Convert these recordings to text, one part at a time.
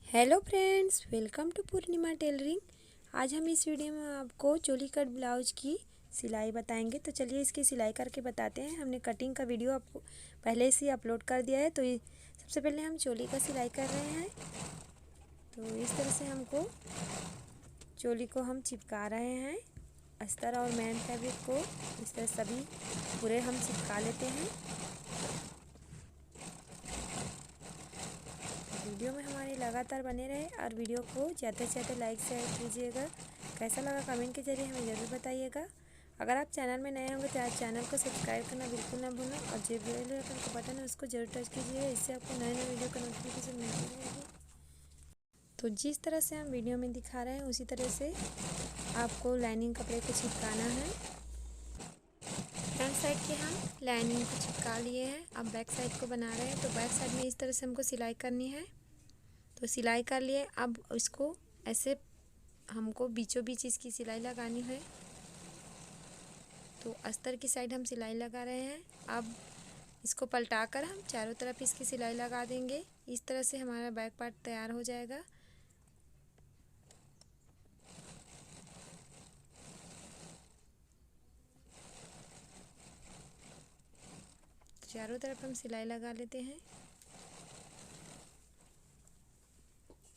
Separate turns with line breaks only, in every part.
Hello friends, welcome to Purnima tailoring. आज हम इस वीडियो में आपको चोली कट ब्लाउज की सिलाई बताएंगे। तो चलिए इसकी सिलाई करके बताते हैं। हमने कटिंग का वीडियो आपको पहले से ही अपलोड कर दिया है। तो सबसे पहले हम चोली का सिलाई कर रहे हैं। तो इस तरह से हमको चोली को हम चिपका रहे हैं। अस्तर और मेन फैब्रिक को इस तरह सभी पूरे हम चिपका लेते हैं। वीडियो में हमारे लगातार बने रहे और वीडियो को ज़्यादा से ज़्यादा लाइक शेयर कीजिएगा। कैसा लगा कमेंट के जरिए हमें ज़रूर बताइएगा। अगर आप चैनल में नए होंगे तो आज चैनल को सब्सक्राइब करना बिल्कुल ना भूलना और जो बेल आइकन का बटन है उसको जरूर टच कीजिएगा। इससे आपको नए नए वीडियो का नोटिफिकेशन मिलती रहेगी। तो जिस तरह से हम वीडियो में दिखा रहे हैं उसी तरह से आपको लाइनिंग कपड़े को चिपकाना है। फ्रंट साइड के हम लाइनिंग को चिपका लिए हैं। अब बैक साइड को बना रहे हैं। तो बैक साइड में इस तरह से हमको सिलाई करनी है। तो सिलाई कर लिए। अब इसको ऐसे हमको बीचों बीच इसकी सिलाई लगानी है। तो अस्तर की साइड हम सिलाई लगा रहे हैं। अब इसको पलटाकर हम चारों तरफ इसकी सिलाई लगा देंगे। इस तरह से हमारा बैक पार्ट तैयार हो जाएगा। चारों तरफ हम सिलाई लगा लेते हैं।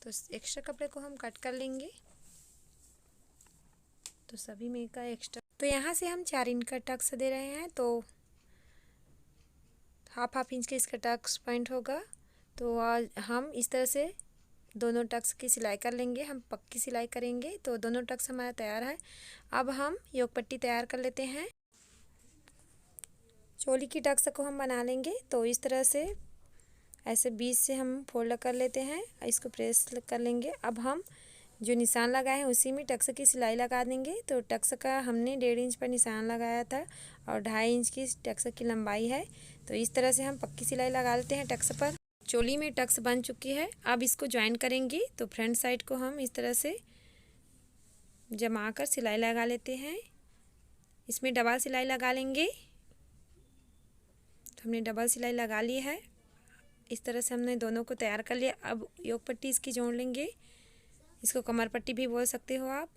तो एक्स्ट्रा कपड़े को हम कट कर लेंगे। तो सभी में का एक्स्ट्रा, तो यहाँ से हम 4 इंच का टक्स दे रहे हैं। तो हाफ इंच के इसका टक्स पॉइंट होगा। तो आज हम इस तरह से दोनों टक्स की सिलाई कर लेंगे। हम पक्की सिलाई करेंगे। तो दोनों टक्स हमारा तैयार है। अब हम योक पट्टी तैयार कर लेते हैं। चोली की टक्स को हम बना लेंगे। तो इस तरह से ऐसे बीच से हम फोल्ड कर लेते हैं। इसको प्रेस कर लेंगे। अब हम जो निशान लगाए हैं उसी में टक्स की सिलाई लगा देंगे। तो टक्स का हमने 1.5 इंच पर निशान लगाया था और 2.5 इंच की टक्स की लंबाई है। तो इस तरह से हम पक्की सिलाई लगा लेते हैं टक्स पर। चोली में टक्स बन चुकी है। अब इसको ज्वाइन करेंगे। तो फ्रंट साइड को हम इस तरह से जमा कर सिलाई लगा लेते हैं। इसमें डबल सिलाई लगा लेंगे। तो हमने डबल सिलाई लगा ली है। इस तरह से हमने दोनों को तैयार कर लिया। अब योक पट्टी इसकी जोड़ लेंगे। इसको कमर पट्टी भी बोल सकते हो आप।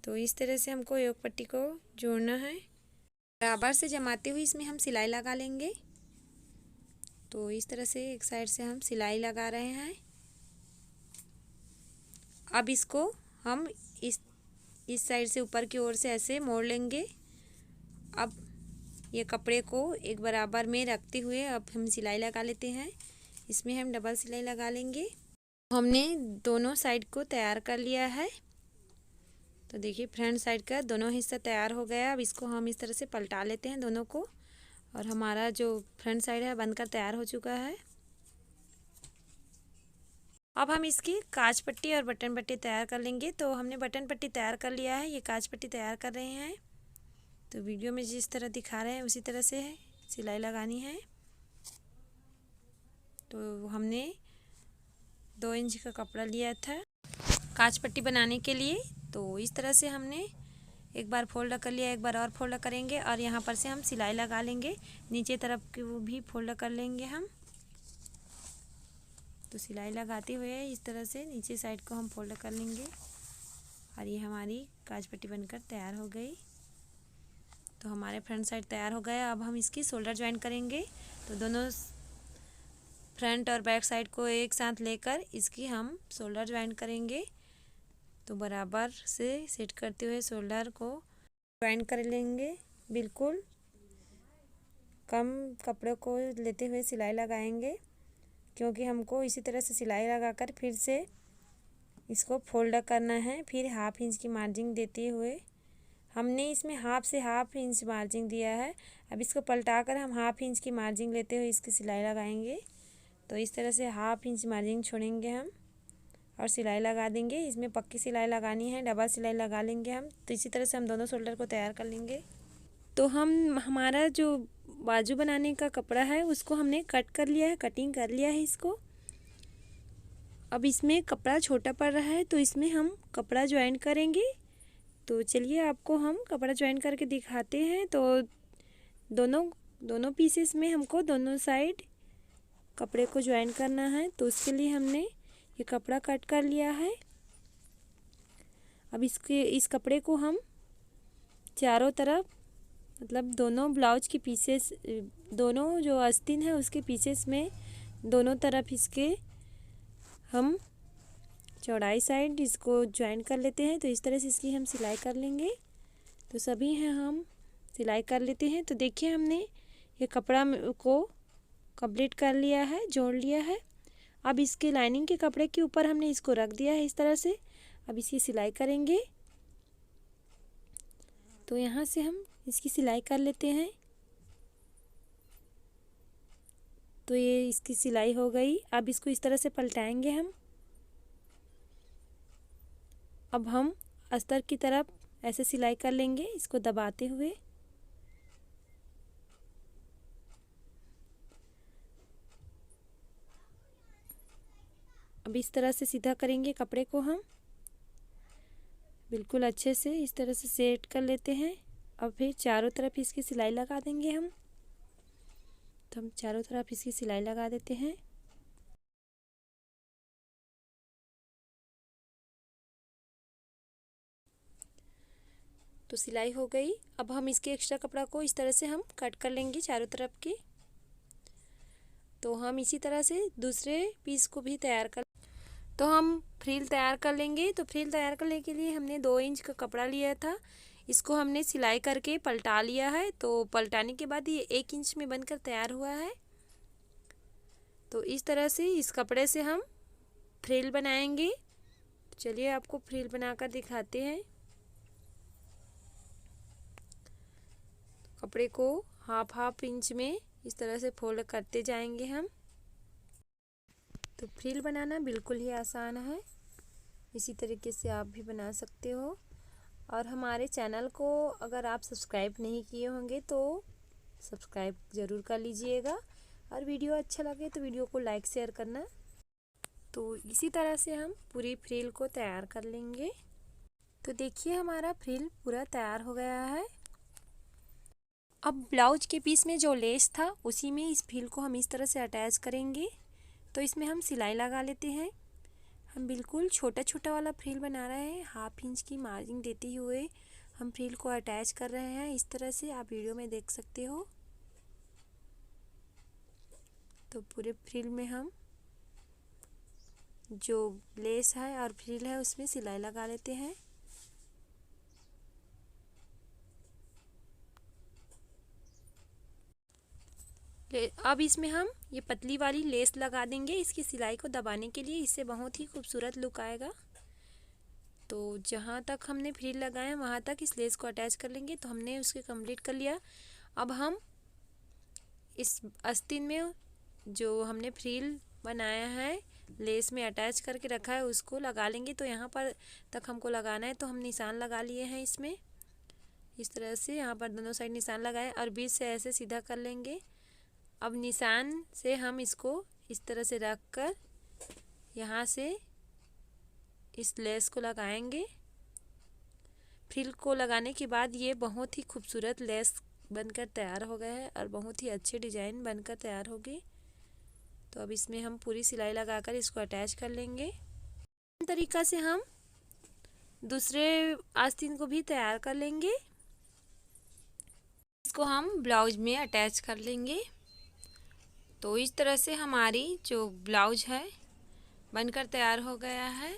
तो इस तरह से हमको योक पट्टी को जोड़ना है। बराबर से जमाते हुए इसमें हम सिलाई लगा लेंगे। तो इस तरह से एक साइड से हम सिलाई लगा रहे हैं। अब इसको हम इस साइड से ऊपर की ओर से ऐसे मोड़ लेंगे। अब ये कपड़े को एक बराबर में रखते हुए अब हम सिलाई लगा लेते हैं। इसमें हम डबल सिलाई लगा लेंगे। हमने दोनों साइड को तैयार कर लिया है। तो देखिए फ्रंट साइड का दोनों हिस्सा तैयार हो गया। अब इसको हम इस तरह से पलटा लेते हैं दोनों को। और हमारा जो फ्रंट साइड है बनकर तैयार हो चुका है। अब हम इसकी काज पट्टी और बटन पट्टी तैयार कर लेंगे। तो हमने बटन पट्टी तैयार कर लिया है। ये काज पट्टी तैयार कर रहे हैं। तो वीडियो में जिस तरह दिखा रहे हैं उसी तरह से सिलाई लगानी है। तो हमने 2 इंच का कपड़ा लिया था काज पट्टी बनाने के लिए। तो इस तरह से हमने एक बार फोल्ड कर लिया, एक बार और फोल्ड करेंगे और यहाँ पर से हम सिलाई लगा लेंगे। नीचे तरफ की वो भी फोल्ड कर लेंगे हम। तो सिलाई लगाते हुए इस तरह से नीचे साइड को हम फोल्ड कर लेंगे और ये हमारी काज पट्टी बनकर तैयार हो गई। तो हमारे फ्रंट साइड तैयार हो गया। अब हम इसकी शोल्डर ज्वाइन करेंगे। तो दोनों फ्रंट और बैक साइड को एक साथ लेकर इसकी हम शोल्डर ज्वाइन करेंगे। तो बराबर से सेट करते हुए शोल्डर को ज्वाइन कर लेंगे। बिल्कुल कम कपड़े को लेते हुए सिलाई लगाएंगे, क्योंकि हमको इसी तरह से सिलाई लगाकर फिर से इसको फोल्ड करना है। फिर हाफ इंच की मार्जिन देते हुए हमने इसमें हाफ से हाफ इंच मार्जिन दिया है। अब इसको पलटाकर हम हाफ इंच की मार्जिन लेते हुए इसकी सिलाई लगाएंगे। तो इस तरह से हाफ इंच मार्जिन छोड़ेंगे हम और सिलाई लगा देंगे। इसमें पक्की सिलाई लगानी है, डबल सिलाई लगा लेंगे हम। तो इसी तरह से हम दोनों शोल्डर को तैयार कर लेंगे। तो हमारा जो बाजू बनाने का कपड़ा है उसको हमने कट कर लिया है, कटिंग कर लिया है इसको। अब इसमें कपड़ा छोटा पड़ रहा है तो इसमें हम कपड़ा ज्वाइन करेंगे। तो चलिए आपको हम कपड़ा ज्वाइन करके दिखाते हैं। तो दोनों पीसेस में हमको दोनों साइड कपड़े को ज्वाइन करना है। तो उसके लिए हमने ये कपड़ा कट कर लिया है। अब इस कपड़े को हम चारों तरफ, मतलब दोनों ब्लाउज की पीसेस, दोनों जो आस्तीन है उसके पीसेस में दोनों तरफ इसके हम चौड़ाई साइड इसको ज्वाइन कर लेते हैं। तो इस तरह से इसकी हम सिलाई कर लेंगे। तो सभी हैं हम सिलाई कर लेते हैं। तो देखिए हमने ये कपड़ा को कंप्लीट कर लिया है, जोड़ लिया है। अब इसके लाइनिंग के कपड़े के ऊपर हमने इसको रख दिया है इस तरह से। अब इसकी सिलाई करेंगे। तो यहाँ से हम इसकी सिलाई कर लेते हैं। तो ये इसकी सिलाई हो गई। अब इसको इस तरह से पलटाएंगे हम। अब हम अस्तर की तरफ ऐसे सिलाई कर लेंगे इसको दबाते हुए। अब इस तरह से सीधा करेंगे कपड़े को हम बिल्कुल अच्छे से इस तरह से सेट कर लेते हैं। अब फिर चारों तरफ इसकी सिलाई लगा देंगे हम। तो हम चारों तरफ इसकी सिलाई लगा देते हैं। तो सिलाई हो गई। अब हम इसके एक्स्ट्रा कपड़ा को इस तरह से हम कट कर लेंगे चारों तरफ के। तो हम इसी तरह से दूसरे पीस को भी तैयार कर, तो हम फ्रिल तैयार कर लेंगे। तो फ्रिल तैयार करने के लिए हमने 2 इंच का कपड़ा लिया था। इसको हमने सिलाई करके पलटा लिया है। तो पलटाने के बाद ये 1 इंच में बनकर तैयार हुआ है। तो इस तरह से इस कपड़े से हम फ्रिल बनाएंगे। चलिए आपको फ्रिल बनाकर दिखाते हैं। कपड़े को हाफ इंच में इस तरह से फोल्ड करते जाएंगे हम। तो फ्रिल बनाना बिल्कुल ही आसान है। इसी तरीके से आप भी बना सकते हो। और हमारे चैनल को अगर आप सब्सक्राइब नहीं किए होंगे तो सब्सक्राइब ज़रूर कर लीजिएगा। और वीडियो अच्छा लगे तो वीडियो को लाइक शेयर करना। तो इसी तरह से हम पूरी फ्रिल को तैयार कर लेंगे। तो देखिए हमारा फ्रिल पूरा तैयार हो गया है। अब ब्लाउज के पीस में जो लेस था उसी में इस फ्रिल को हम इस तरह से अटैच करेंगे। तो इसमें हम सिलाई लगा लेते हैं। हम बिल्कुल छोटा छोटा वाला फ्रिल बना रहे हैं। हाफ इंच की मार्जिन देते हुए हम फ्रिल को अटैच कर रहे हैं इस तरह से। आप वीडियो में देख सकते हो। तो पूरे फ्रिल में हम जो लेस है और फ्रिल है उसमें सिलाई लगा लेते हैं। अब इसमें हम ये पतली वाली लेस लगा देंगे इसकी सिलाई को दबाने के लिए। इससे बहुत ही खूबसूरत लुक आएगा। तो जहाँ तक हमने फ्रिल लगाए वहाँ तक इस लेस को अटैच कर लेंगे। तो हमने उसके कंप्लीट कर लिया। अब हम इस आस्तीन में जो हमने फ्रिल बनाया है लेस में अटैच करके रखा है उसको लगा लेंगे। तो यहाँ पर तक हमको लगाना है। तो हम निशान लगा लिए हैं इसमें इस तरह से। यहाँ पर दोनों साइड निशान लगाए और बीच से ऐसे सीधा कर लेंगे। अब निशान से हम इसको इस तरह से रख कर यहाँ से इस लेस को लगाएंगे। फ्रिल को लगाने के बाद ये बहुत ही खूबसूरत लेस बनकर तैयार हो गया है और बहुत ही अच्छे डिज़ाइन बनकर तैयार होगी। तो अब इसमें हम पूरी सिलाई लगाकर इसको अटैच कर लेंगे। इस तरीक़ा से हम दूसरे आस्तीन को भी तैयार कर लेंगे। इसको हम ब्लाउज में अटैच कर लेंगे। तो इस तरह से हमारी जो ब्लाउज है बनकर तैयार हो गया है।